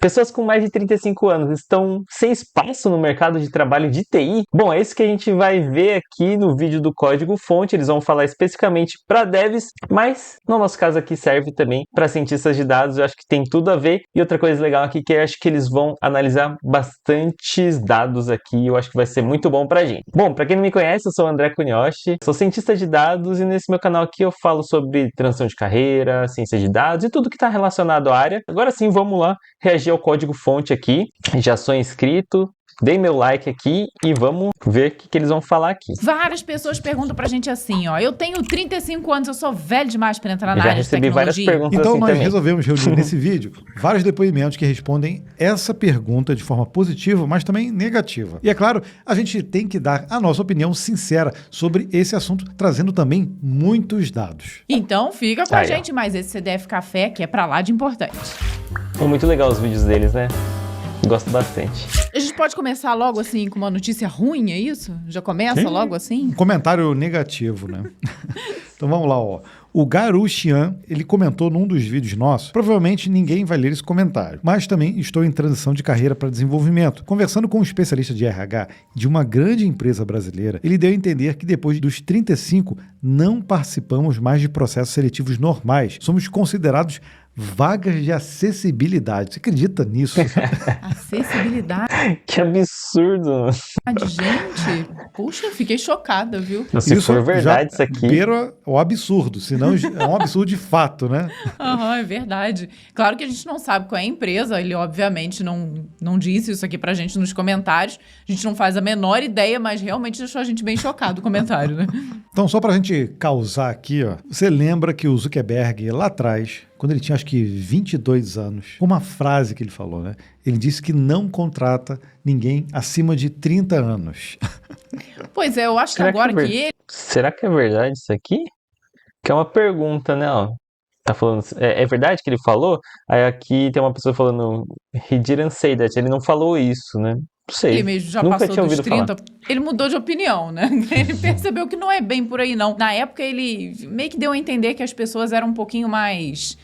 Pessoas com mais de 35 anos estão sem espaço no mercado de trabalho de TI? Bom, é isso que a gente vai ver aqui no vídeo do código-fonte. Eles vão falar especificamente para devs, mas no nosso caso aqui serve também para cientistas de dados. Eu acho que tem tudo a ver. E outra coisa legal aqui que eu acho que eles vão analisar bastantes dados aqui. Eu acho que vai ser muito bom para a gente. Bom, para quem não me conhece, eu sou o André Cunioche, sou cientista de dados e nesse meu canal aqui eu falo sobre transição de carreira, ciência de dados e tudo que está relacionado à área. Agora sim, vamos lá reagir ao código-fonte aqui. Já sou inscrito, dei meu like aqui e vamos ver o que eles vão falar aqui. Várias pessoas perguntam pra gente assim, ó, eu tenho 35 anos, eu sou velho demais pra entrar na Já área de recebi várias tecnologia. perguntas Então assim nós também. resolvemos reunir nesse vídeo vários depoimentos que respondem essa pergunta de forma positiva, mas também negativa. E é claro, a gente tem que dar a nossa opinião sincera sobre esse assunto, trazendo também muitos dados. Então fica com a Aí, ó. gente mais esse CDF Café, que é pra lá de importante. É muito legal os vídeos deles, né? Gosto bastante. A gente pode começar logo assim com uma notícia ruim, é isso? Já começa Sim. logo assim? Um comentário negativo, né? Então vamos lá, ó. O Garu Xian, ele comentou num dos vídeos nossos, provavelmente ninguém vai ler esse comentário, mas também estou em transição de carreira para desenvolvimento. Conversando com um especialista de RH de uma grande empresa brasileira, ele deu a entender que depois dos 35 não participamos mais de processos seletivos normais. Somos considerados vagas de acessibilidade. Você acredita nisso? Acessibilidade, Que absurdo! gente. Puxa, fiquei chocada, viu? Se for verdade já isso aqui... beira o absurdo, senão é um absurdo de fato, né? Aham, é verdade. Claro que a gente não sabe qual é a empresa, ele obviamente não disse isso aqui pra gente nos comentários. A gente não faz a menor ideia, mas realmente deixou a gente bem chocado o comentário, né? Então, só pra gente causar aqui, ó, você lembra que o Zuckerberg, lá atrás, quando ele tinha acho que 22 anos, uma frase que ele falou, né? Ele disse que não contrata ninguém acima de 30 anos. Pois é, eu acho que Será agora que é que ele... Será que é verdade isso aqui? Que é uma pergunta, né? Ó, tá falando, é verdade que ele falou? Aí aqui tem uma pessoa falando, he didn't say that. Ele não falou isso, né? Não sei. Ele mesmo já Nunca passou tinha dos ouvido 30, falar. ele mudou de opinião, né? Ele percebeu que não é bem por aí, não. Na época, ele meio que deu a entender que as pessoas eram um pouquinho mais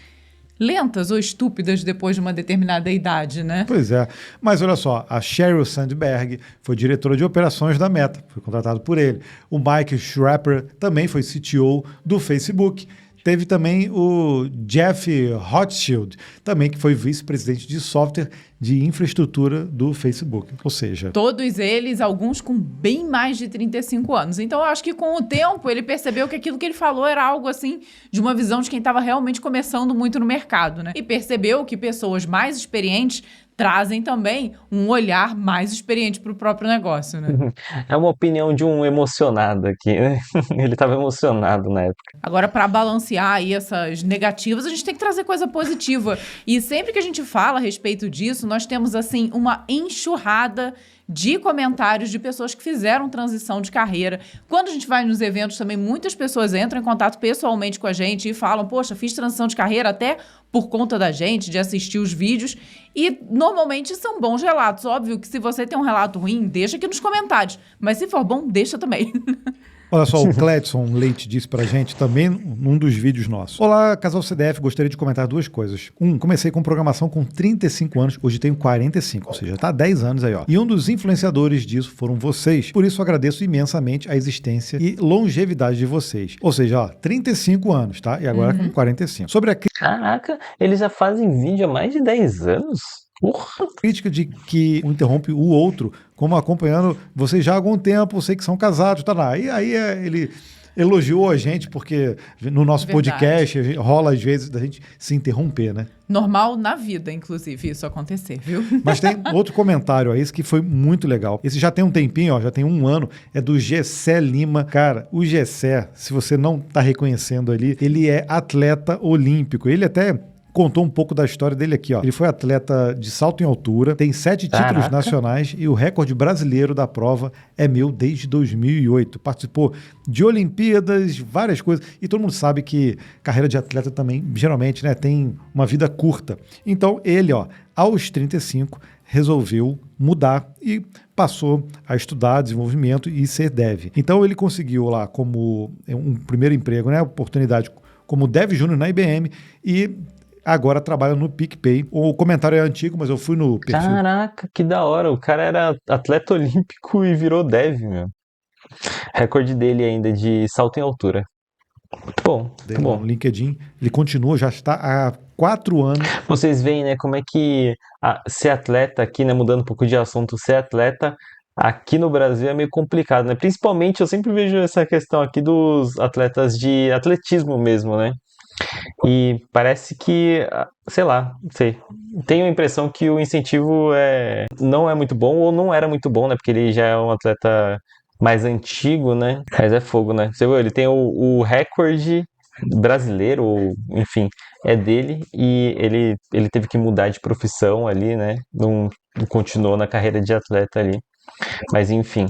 lentas ou estúpidas depois de uma determinada idade, né? Pois é. Mas olha só, a Sheryl Sandberg foi diretora de operações da Meta, foi contratado por ele. O Mike Schreiber também foi CTO do Facebook. Teve também o Jeff Rothschild, também que foi vice-presidente de software de infraestrutura do Facebook. Ou seja... Todos eles, alguns com bem mais de 35 anos. Então, eu acho que com o tempo, ele percebeu que aquilo que ele falou era algo, assim, de uma visão de quem estava realmente começando muito no mercado, né? E percebeu que pessoas mais experientes trazem também um olhar mais experiente para o próprio negócio, né? É uma opinião de um emocionado aqui, né? Ele estava emocionado na época. Agora, para balancear aí essas negativas, a gente tem que trazer coisa positiva. E sempre que a gente fala a respeito disso, nós temos, assim, uma enxurrada de comentários de pessoas que fizeram transição de carreira. Quando a gente vai nos eventos também, muitas pessoas entram em contato pessoalmente com a gente e falam, poxa, fiz transição de carreira até por conta da gente, de assistir os vídeos. E normalmente são bons relatos. Óbvio que se você tem um relato ruim, deixa aqui nos comentários. Mas se for bom, deixa também. Olha só, o Cledson Leite disse pra gente também num dos vídeos nossos. Olá, casal CDF, gostaria de comentar duas coisas. Comecei com programação com 35 anos, hoje tenho 45, ou seja, tá há 10 anos aí, ó. E um dos influenciadores disso foram vocês. Por isso agradeço imensamente a existência e longevidade de vocês. Ou seja, ó, 35 anos, tá? E agora com 45. Sobre a Caraca, eles já fazem vídeo há mais de 10 anos? Porra! crítica de que um interrompe o outro, como acompanhando vocês já há algum tempo, sei que são casados, tá lá. E aí ele elogiou a gente, porque no nosso podcast rola às vezes da gente se interromper, né? Normal na vida, inclusive, isso acontecer, viu? Mas tem outro comentário aí, esse que foi muito legal. Esse já tem um tempinho, ó, já tem 1 ano, é do Gessé Lima. Cara, o Gessé, se você não tá reconhecendo ali, ele é atleta olímpico. Ele até contou um pouco da história dele aqui, ó. Ele foi atleta de salto em altura, tem 7 títulos nacionais e o recorde brasileiro da prova é meu desde 2008. Participou de Olimpíadas, várias coisas. E todo mundo sabe que carreira de atleta também, geralmente, né, tem uma vida curta. Então, ele, ó, aos 35, resolveu mudar e passou a estudar desenvolvimento e ser dev. Então, ele conseguiu lá como um primeiro emprego, né, oportunidade como dev júnior na IBM e agora trabalha no PicPay. O comentário é antigo, mas eu fui no perfil. Caraca, que da hora. O cara era atleta olímpico e virou dev, meu. Recorde dele ainda de salto em altura. Muito bom, Dei muito lá bom. no LinkedIn. Ele continua, já está há 4 anos. Vocês veem, né, como é que ser atleta aqui, né, mudando um pouco de assunto, ser atleta aqui no Brasil é meio complicado, né? Principalmente eu sempre vejo essa questão aqui dos atletas de atletismo mesmo, né? E parece que, sei lá, não sei. Tenho a impressão que o incentivo não é muito bom, ou não era muito bom, né? Porque ele já é um atleta mais antigo, né? Mas é fogo, né? Você viu, ele tem o recorde brasileiro, ou enfim, é dele, e ele teve que mudar de profissão ali, né? Não continuou na carreira de atleta ali. Mas enfim,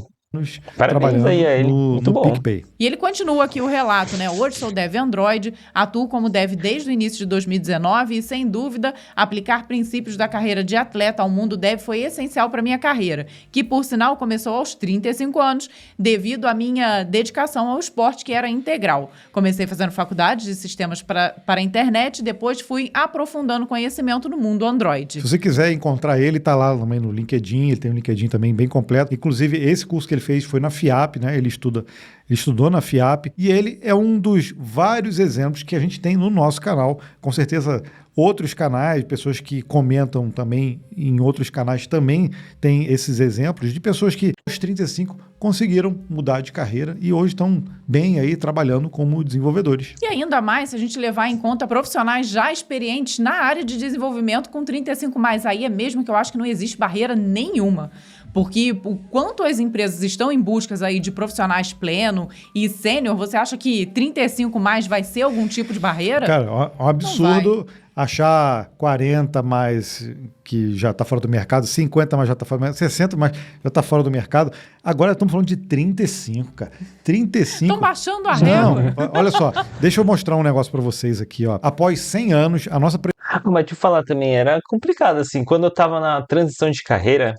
parabéns aí Trabalhando a ele. no Muito bom. PicPay. E ele continua aqui o relato, né? Hoje sou dev Android, atuo como dev desde o início de 2019 e, sem dúvida, aplicar princípios da carreira de atleta ao mundo dev foi essencial para minha carreira, que, por sinal, começou aos 35 anos, devido à minha dedicação ao esporte, que era integral. Comecei fazendo faculdade de sistemas para a internet e depois fui aprofundando conhecimento no mundo Android. Se você quiser encontrar ele, tá lá também no LinkedIn, ele tem um LinkedIn também bem completo. Inclusive, esse curso que ele fez foi na FIAP, né? Ele estudou na FIAP e ele é um dos vários exemplos que a gente tem no nosso canal. Com certeza, outros canais, pessoas que comentam também em outros canais também têm esses exemplos de pessoas que aos 35 conseguiram mudar de carreira e hoje estão bem aí trabalhando como desenvolvedores. E ainda mais se a gente levar em conta profissionais já experientes na área de desenvolvimento com 35 mais. Aí é mesmo que eu acho que não existe barreira nenhuma. Porque o quanto as empresas estão em busca aí de profissionais pleno e sênior, você acha que 35 mais vai ser algum tipo de barreira? Cara, é um absurdo achar 40 mais que já está fora do mercado, 50 mais já está fora do mercado, 60 mais já está fora do mercado. Agora estamos falando de 35, cara. 35. Estão baixando a Não, régua. olha só, deixa eu mostrar um negócio para vocês aqui, ó. Após 100 anos, a nossa Mas te falar também, era complicado, assim, quando eu tava na transição de carreira,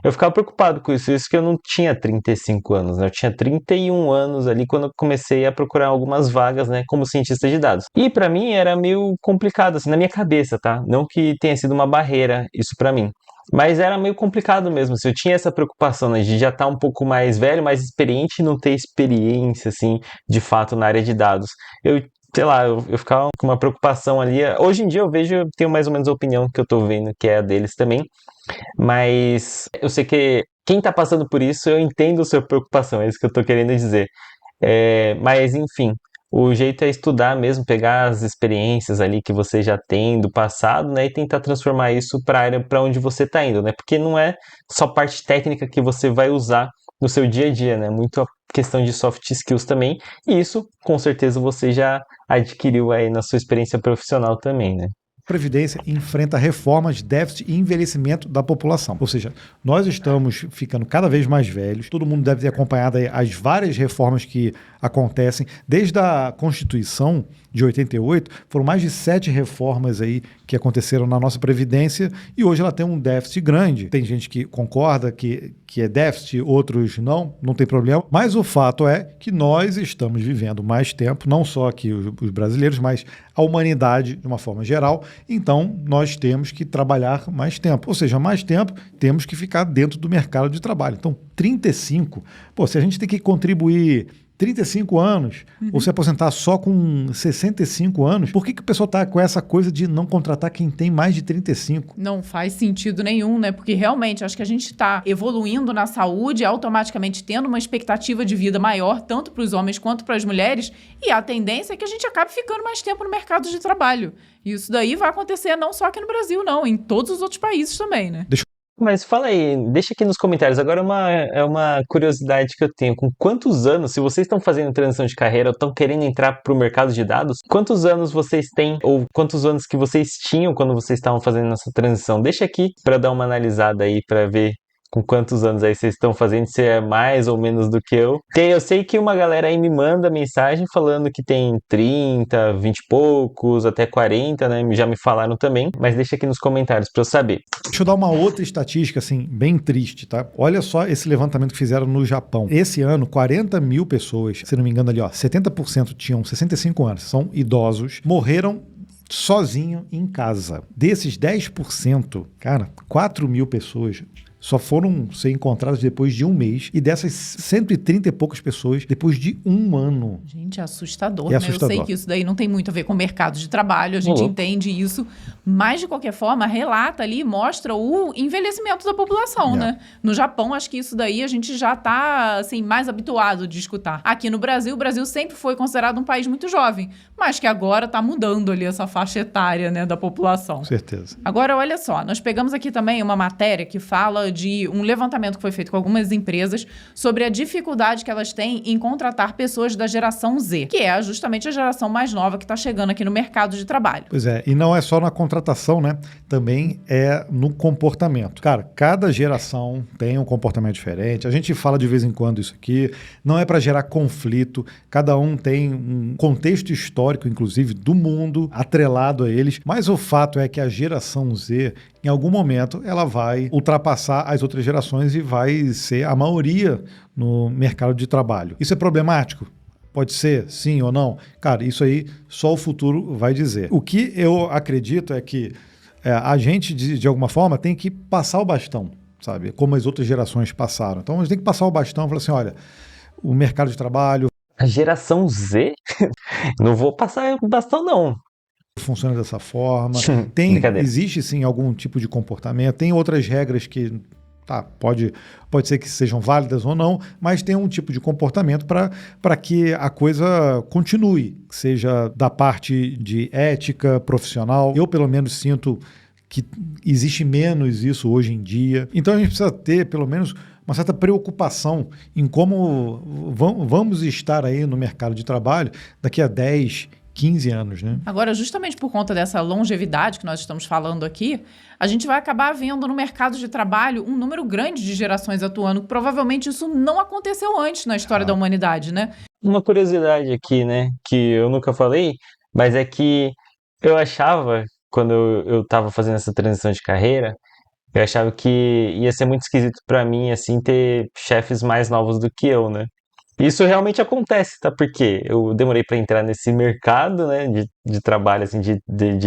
eu ficava preocupado com isso que eu não tinha 35 anos, né? Eu tinha 31 anos ali quando eu comecei a procurar algumas vagas, né, como cientista de dados. E pra mim era meio complicado, assim, na minha cabeça, tá? Não que tenha sido uma barreira isso pra mim. Mas era meio complicado mesmo, assim, eu tinha essa preocupação, né, de já estar um pouco mais velho, mais experiente e não ter experiência, assim, de fato na área de dados. Sei lá, eu ficava com uma preocupação ali. Hoje em dia eu tenho mais ou menos a opinião que eu tô vendo, que é a deles também. Mas eu sei que quem tá passando por isso, eu entendo a sua preocupação, é isso que eu tô querendo dizer. Mas, enfim, o jeito é estudar mesmo, pegar as experiências ali que você já tem do passado, né, e tentar transformar isso para a área para onde você tá indo, né? Porque não é só parte técnica que você vai usar no seu dia a dia, né? Muito a questão de soft skills também, e isso, com certeza, você já adquiriu aí na sua experiência profissional também, né? Previdência enfrenta reformas, déficit e envelhecimento da população. Ou seja, nós estamos ficando cada vez mais velhos, todo mundo deve ter acompanhado aí as várias reformas que acontecem. Desde a Constituição de 88, foram mais de 7 reformas aí que aconteceram na nossa Previdência e hoje ela tem um déficit grande. Tem gente que concorda que é déficit, outros não tem problema. Mas o fato é que nós estamos vivendo mais tempo, não só aqui os brasileiros, mas a humanidade de uma forma geral. Então, nós temos que trabalhar mais tempo. Ou seja, mais tempo, temos que ficar dentro do mercado de trabalho. Então, 35, se a gente tem que contribuir 35 anos, ou se aposentar só com 65 anos, por que o pessoal está com essa coisa de não contratar quem tem mais de 35? Não faz sentido nenhum, né? Porque realmente acho que a gente está evoluindo na saúde, automaticamente tendo uma expectativa de vida maior, tanto para os homens quanto para as mulheres, e a tendência é que a gente acabe ficando mais tempo no mercado de trabalho. E isso daí vai acontecer não só aqui no Brasil, não, em todos os outros países também, né? Mas fala aí, deixa aqui nos comentários. Agora é uma curiosidade que eu tenho. Com quantos anos, se vocês estão fazendo transição de carreira ou estão querendo entrar para o mercado de dados, quantos anos vocês têm ou quantos anos que vocês tinham quando vocês estavam fazendo essa transição? Deixa aqui para dar uma analisada aí, para ver com quantos anos aí vocês estão fazendo, se é mais ou menos do que eu. Eu sei que uma galera aí me manda mensagem falando que tem 30, 20 e poucos, até 40, né? Já me falaram também, mas deixa aqui nos comentários para eu saber. Deixa eu dar uma outra estatística, assim, bem triste, tá? Olha só esse levantamento que fizeram no Japão. Esse ano, 40 mil pessoas, se não me engano ali, 70% tinham 65 anos, são idosos, morreram sozinho em casa. Desses 10%, cara, 4 mil pessoas só foram ser encontradas depois de um mês, e dessas 130 e poucas pessoas depois de um ano. Gente, é assustador, É né? assustador. Eu sei que isso daí não tem muito a ver com o mercado de trabalho, a gente entende isso, mas de qualquer forma, relata ali, mostra o envelhecimento da população, né? No Japão, acho que isso daí a gente já tá, assim, mais habituado de escutar. Aqui no Brasil, o Brasil sempre foi considerado um país muito jovem, mas que agora tá mudando ali essa faixa etária, né, da população. Com certeza. Agora, olha só, nós pegamos aqui também uma matéria que fala de um levantamento que foi feito com algumas empresas sobre a dificuldade que elas têm em contratar pessoas da geração Z, que é justamente a geração mais nova que está chegando aqui no mercado de trabalho. Pois é, e não é só na contratação, né? Também é no comportamento. Cara, cada geração tem um comportamento diferente. A gente fala de vez em quando isso aqui. Não é para gerar conflito. Cada um tem um contexto histórico, inclusive, do mundo atrelado a eles. Mas o fato é que a geração Z, em algum momento, ela vai ultrapassar as outras gerações e vai ser a maioria no mercado de trabalho. Isso é problemático? Pode ser, sim ou não? Cara, isso aí só o futuro vai dizer. O que eu acredito é que a gente, de alguma forma, tem que passar o bastão, sabe? Como as outras gerações passaram. Então, a gente tem que passar o bastão e falar assim, olha, o mercado de trabalho... A geração Z? Não vou passar o bastão, não. Funciona dessa forma. Existe, sim, algum tipo de comportamento. Tem outras regras que... pode ser que sejam válidas ou não, mas tem um tipo de comportamento para que a coisa continue, seja da parte de ética profissional. Eu, pelo menos, sinto que existe menos isso hoje em dia. Então, a gente precisa ter, pelo menos, uma certa preocupação em como vamos estar aí no mercado de trabalho daqui a 10, 15 anos, né? Agora, justamente por conta dessa longevidade que nós estamos falando aqui, a gente vai acabar vendo no mercado de trabalho um número grande de gerações atuando. Provavelmente isso não aconteceu antes na história da humanidade, né? Uma curiosidade aqui, né, que eu nunca falei, mas é que eu achava, quando eu estava fazendo essa transição de carreira, eu achava que ia ser muito esquisito para mim, assim, ter chefes mais novos do que eu, né? Isso realmente acontece, tá? Porque eu demorei para entrar nesse mercado, né, de trabalho, assim, de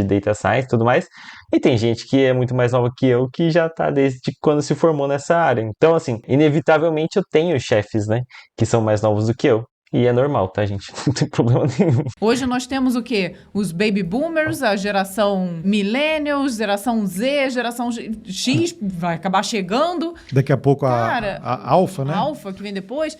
data science e tudo mais, e tem gente que é muito mais nova que eu, que já tá desde quando se formou nessa área. Então, assim, inevitavelmente eu tenho chefes, né, que são mais novos do que eu. E é normal, tá, gente? Não tem problema nenhum. Hoje nós temos o quê? Os baby boomers, a geração millennials, geração Z, geração X, vai acabar chegando. Daqui a pouco Cara, a alfa, né? A alfa que vem depois.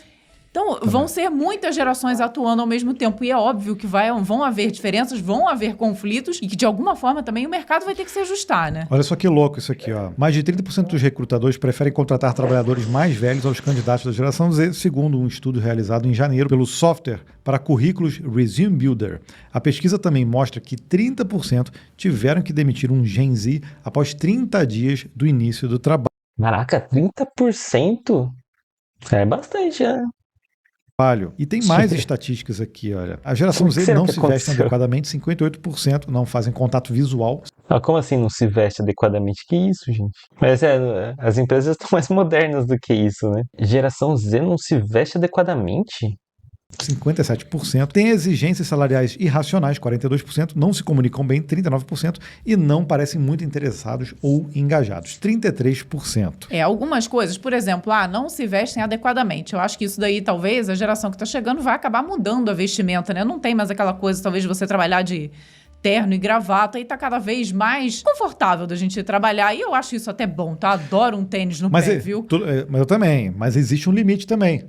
Então, vão ser muitas gerações atuando ao mesmo tempo. E é óbvio que vão haver diferenças, vão haver conflitos e que, de alguma forma, também o mercado vai ter que se ajustar, né? Olha só que louco isso aqui, ó. Mais de 30% dos recrutadores preferem contratar trabalhadores mais velhos aos candidatos da geração Z, segundo um estudo realizado em janeiro pelo software para currículos Resume Builder. A pesquisa também mostra que 30% tiveram que demitir um Gen Z após 30 dias do início do trabalho. Caraca, 30%? É bastante, né? E tem mais estatísticas aqui, olha. A geração Z não se veste adequadamente, 58% não fazem contato visual. Como assim não se veste adequadamente? Que isso, gente? Mas as empresas estão mais modernas do que isso, né? Geração Z não se veste adequadamente? 57%, tem exigências salariais irracionais, 42%, não se comunicam bem, 39%, e não parecem muito interessados ou engajados, 33%. Algumas coisas, por exemplo, não se vestem adequadamente. Eu acho que isso daí, talvez, a geração que está chegando vai acabar mudando a vestimenta, né? Não tem mais aquela coisa, talvez, de você trabalhar de terno e gravata, e tá cada vez mais confortável da gente trabalhar, e eu acho isso até bom, tá? Adoro um tênis no pé, viu? Mas eu também, mas existe um limite também.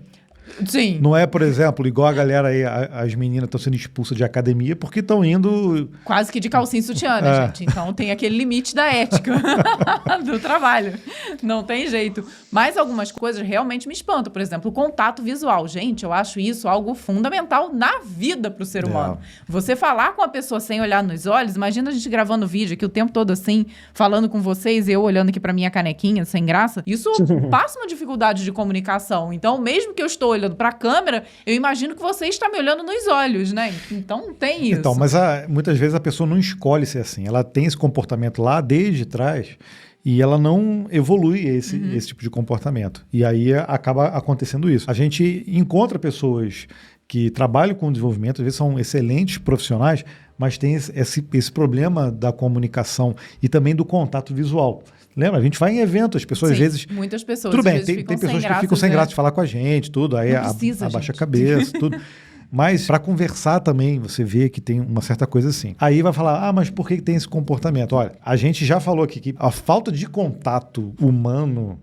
Sim. Não é, por exemplo, igual a galera aí, as meninas estão sendo expulsas de academia porque estão indo... Quase que de calcinha e sutiã, né, gente? Então tem aquele limite da ética do trabalho. Não tem jeito. Mas algumas coisas realmente me espantam. Por exemplo, o contato visual. Gente, eu acho isso algo fundamental na vida pro ser humano. Você falar com a pessoa sem olhar nos olhos, imagina a gente gravando vídeo aqui o tempo todo assim, falando com vocês e eu olhando aqui pra minha canequinha, sem graça. Isso passa uma dificuldade de comunicação. Então, mesmo que eu estou olhando para a câmera, eu imagino que você está me olhando nos olhos, né? Então não tem isso. Então, mas muitas vezes a pessoa não escolhe ser assim. Ela tem esse comportamento lá desde trás e ela não evolui esse tipo de comportamento. E aí acaba acontecendo isso. A gente encontra pessoas que trabalham com desenvolvimento, às vezes são excelentes profissionais, mas tem esse problema da comunicação e também do contato visual. Lembra? A gente vai em evento, as pessoas às vezes... muitas pessoas. Tudo às bem, vezes tem pessoas que graça, ficam sem graça de falar com a gente, tudo, aí abaixa gente. a cabeça, tudo. Mas para conversar também, você vê que tem uma certa coisa assim. Aí vai falar, mas por que tem esse comportamento? Olha, a gente já falou aqui que a falta de contato humano,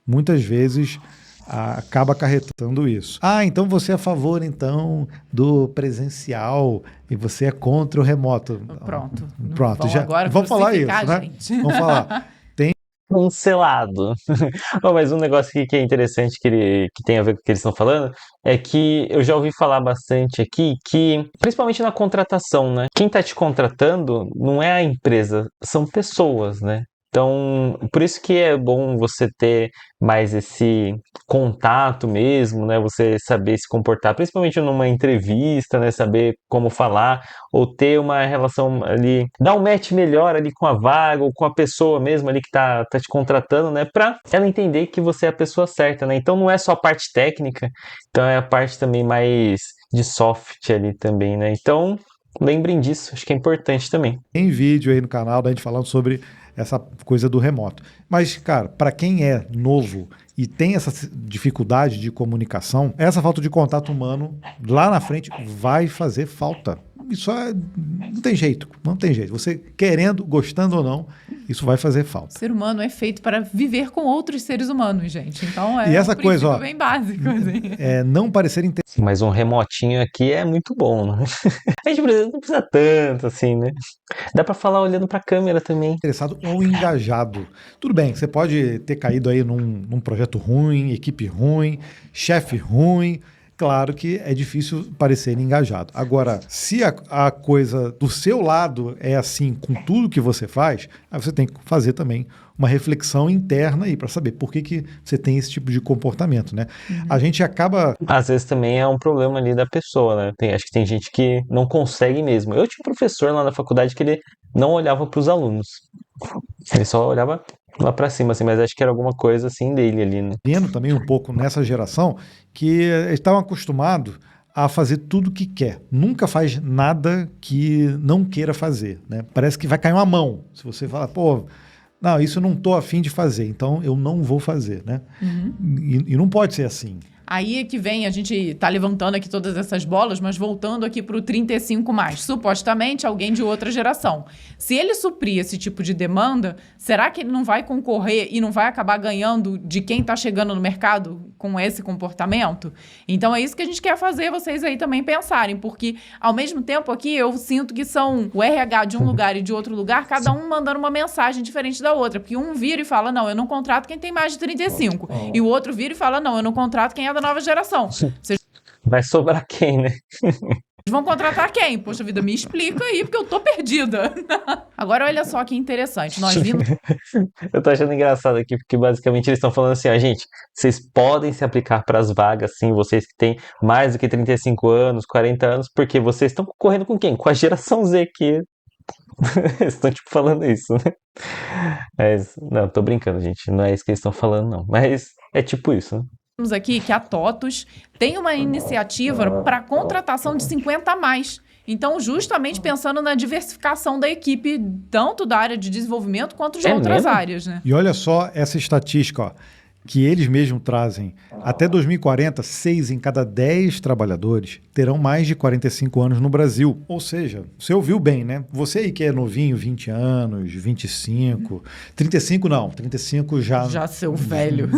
muitas vezes, acaba acarretando isso. Então você é a favor, então, do presencial e você é contra o remoto. Pronto. Vamos falar isso, né? Gente. Vamos falar. Cancelado. Mas um negócio aqui que é interessante que tem a ver com o que eles estão falando é que eu já ouvi falar bastante aqui que, principalmente na contratação, né? Quem tá te contratando não é a empresa, são pessoas, né? Então, por isso que é bom você ter mais esse contato mesmo, né? Você saber se comportar, principalmente numa entrevista, né? Saber como falar, ou ter uma relação ali, dar um match melhor ali com a vaga, ou com a pessoa mesmo ali que tá te contratando, né? Pra ela entender que você é a pessoa certa, né? Então não é só a parte técnica, então é a parte também mais de soft ali também, né? Então, lembrem disso, acho que é importante também. Tem vídeo aí no canal da gente falando sobre essa coisa do remoto. Mas, cara, para quem é novo e tem essa dificuldade de comunicação, essa falta de contato humano lá na frente vai fazer falta. Isso não tem jeito, não tem jeito. Você querendo, gostando ou não, isso vai fazer falta. O ser humano é feito para viver com outros seres humanos, gente. Então e essa coisa, bem básico. Assim. Não parecer Mas um remotinho aqui é muito bom, né? A gente não precisa tanto, assim, né? Dá pra falar olhando pra câmera também. Interessado ou engajado. Tudo bem, você pode ter caído aí num projeto ruim, equipe ruim, chefe ruim. Claro que é difícil parecer engajado. Agora, se a coisa do seu lado é assim com tudo que você faz, aí você tem que fazer também uma reflexão interna aí para saber por que você tem esse tipo de comportamento, né? A gente acaba... Às vezes também é um problema ali da pessoa, né? Acho que tem gente que não consegue mesmo. Eu tinha um professor lá na faculdade que ele não olhava para os alunos. Ele só olhava lá para cima, assim, mas acho que era alguma coisa assim dele ali, né? Vendo também um pouco nessa geração que eles estavam acostumados a fazer tudo que quer. Nunca faz nada que não queira fazer, né? Parece que vai cair uma mão. Se você falar, não, isso eu não estou afim de fazer, então eu não vou fazer, né? E não pode ser assim. Aí é que vem, a gente tá levantando aqui todas essas bolas, mas voltando aqui pro 35+, supostamente alguém de outra geração. Se ele suprir esse tipo de demanda, será que ele não vai concorrer e não vai acabar ganhando de quem tá chegando no mercado com esse comportamento? Então é isso que a gente quer fazer vocês aí também pensarem, porque ao mesmo tempo aqui eu sinto que são o RH de um lugar e de outro lugar, cada um mandando uma mensagem diferente da outra, porque um vira e fala, não, eu não contrato quem tem mais de 35, e o outro vira e fala, não, eu não contrato quem é da nova geração. Vocês vai sobrar quem, né? vão contratar quem? Poxa vida, me explica aí, porque eu tô perdida. Agora, olha só que interessante. Nós vimos... Eu tô achando engraçado aqui, porque basicamente eles estão falando assim, gente, vocês podem se aplicar para as vagas, sim, vocês que têm mais do que 35 anos, 40 anos, porque vocês estão concorrendo com quem? Com a geração Z, que eles estão, tipo, falando isso, né? Mas, não, tô brincando, gente, não é isso que eles estão falando, não. Mas é tipo isso, né? Temos aqui que a TOTUS tem uma iniciativa para contratação de 50+. Então, justamente pensando na diversificação da equipe, tanto da área de desenvolvimento quanto de outras áreas, né? E olha só essa estatística, ó, que eles mesmos trazem. Até 2040, 6 em cada 10 trabalhadores terão mais de 45 anos no Brasil. Ou seja, você ouviu bem, né? Você aí que é novinho, 20 anos, 25, 35 não, 35 já... Já seu velho.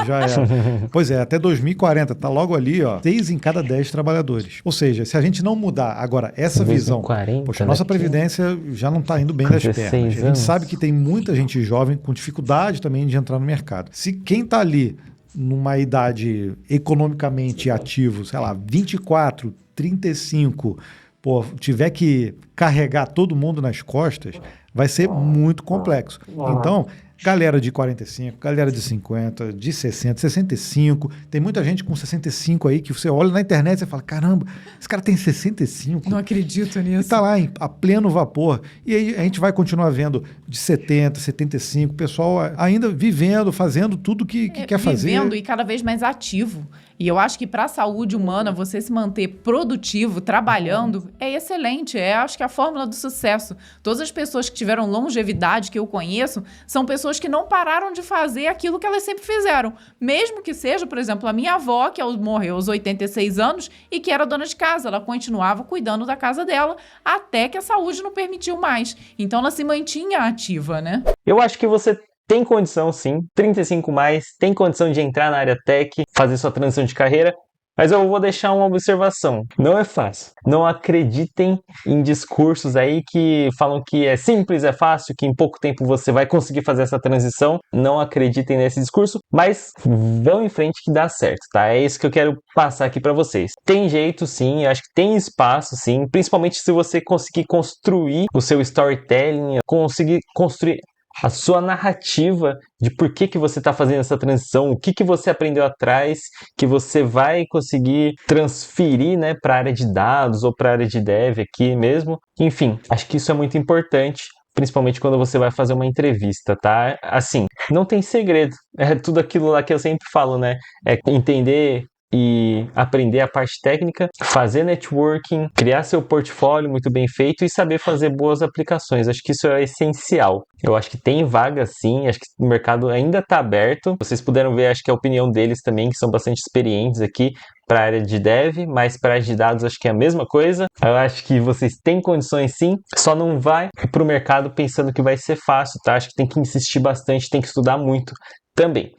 Já é. Pois é, até 2040, tá logo ali, ó, 6 em cada 10 trabalhadores. Ou seja, se a gente não mudar agora essa visão, 40, poxa, a nossa previdência já não tá indo bem das pernas. A gente sabe que tem muita gente jovem com dificuldade também de entrar no mercado. Se quem está ali numa idade economicamente ativo, sei lá, 24, 35, tiver que carregar todo mundo nas costas, vai ser muito complexo. Então, Galera de 45, galera de 50, de 60, 65. Tem muita gente com 65 aí que você olha na internet e fala, caramba, esse cara tem 65. Não acredito E nisso. tá lá a pleno vapor. E aí a gente vai continuar vendo de 70, 75, pessoal ainda vivendo, fazendo tudo que quer fazer. Vivendo e cada vez mais ativo. E eu acho que para a saúde humana, você se manter produtivo, trabalhando, é excelente. Acho que a fórmula do sucesso. Todas as pessoas que tiveram longevidade, que eu conheço, são pessoas que não pararam de fazer aquilo que elas sempre fizeram. Mesmo que seja, por exemplo, a minha avó, que morreu aos 86 anos e que era dona de casa. Ela continuava cuidando da casa dela até que a saúde não permitiu mais. Então, ela se mantinha ativa, né? Eu acho que você tem condição, sim, 35 mais, tem condição de entrar na área tech, fazer sua transição de carreira, mas eu vou deixar uma observação. Não é fácil. Não acreditem em discursos aí que falam que é simples, é fácil, que em pouco tempo você vai conseguir fazer essa transição. Não acreditem nesse discurso, mas vão em frente que dá certo, tá? É isso que eu quero passar aqui para vocês. Tem jeito, sim, acho que tem espaço, sim, principalmente se você conseguir construir o seu storytelling, conseguir construir a sua narrativa de por que você está fazendo essa transição, o que você aprendeu atrás, que você vai conseguir transferir, né, para a área de dados ou para a área de dev aqui mesmo. Enfim, acho que isso é muito importante, principalmente quando você vai fazer uma entrevista, tá? Assim, não tem segredo, é tudo aquilo lá que eu sempre falo, né? É entender e aprender a parte técnica, fazer networking, criar seu portfólio muito bem feito e saber fazer boas aplicações. Acho que isso é essencial. Eu acho que tem vaga sim, acho que o mercado ainda está aberto. Vocês puderam ver, acho que a opinião deles também, que são bastante experientes aqui para a área de dev, mas para a área de dados acho que é a mesma coisa. Eu acho que vocês têm condições sim, só não vai para o mercado pensando que vai ser fácil, tá? Acho que tem que insistir bastante, tem que estudar muito também.